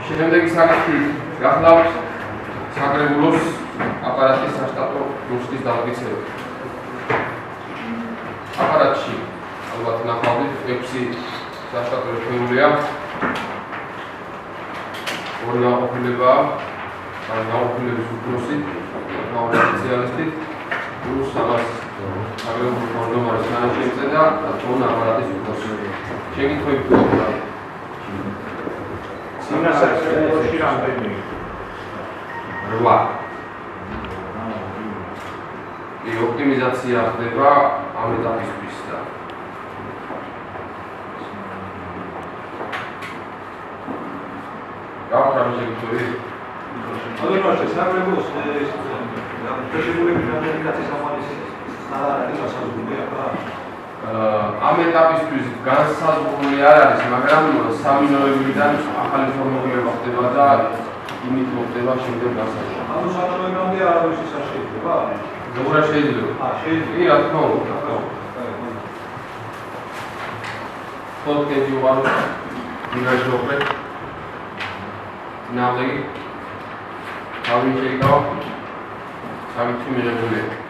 შემდეგი საკითხი გახლავთ საკრებულოს აპარატის საშტატო ნუსხის დამტკიცება. აპარატში ალბათ ნახავთ 6 საშტატო ერთეულია. ორი გაყოფილებაა, ან გაყოფილების უფროსი, მეორე სპეციალისტი, პლუს ამას საკრებულოს თავმჯდომარის თანაშემწე და თვითონ აპარატის უფროსი. შეკითხვები გქონდა? სინასაჭრელოში რამდენი? 8. ოპტიმიზაცია ხდება ამ ეტაპისთვის და გავხარ შეგიძლია ალბათ საკრებულოს პრეზიდენტის რამოდენიც ამალის სტანდარტი გასაზრდელი ამ ეტაპისთვის განსაზღვრული არ არის, მაგრამ სამინოებიდან ახალი ფორმულირება ხდება და იმით მოხდება შემდეგ განსაზღვრება. ანუ სამინოებამდე არავის ის არ შეიძლება? როგორ შეიძლება? შეიძლება. კი, რა თქმა უნდა. ფოტკეჯი ვარ ინაჟოყრე. ნავდეგი. თავი შეიკავა. სამი მიღებულია.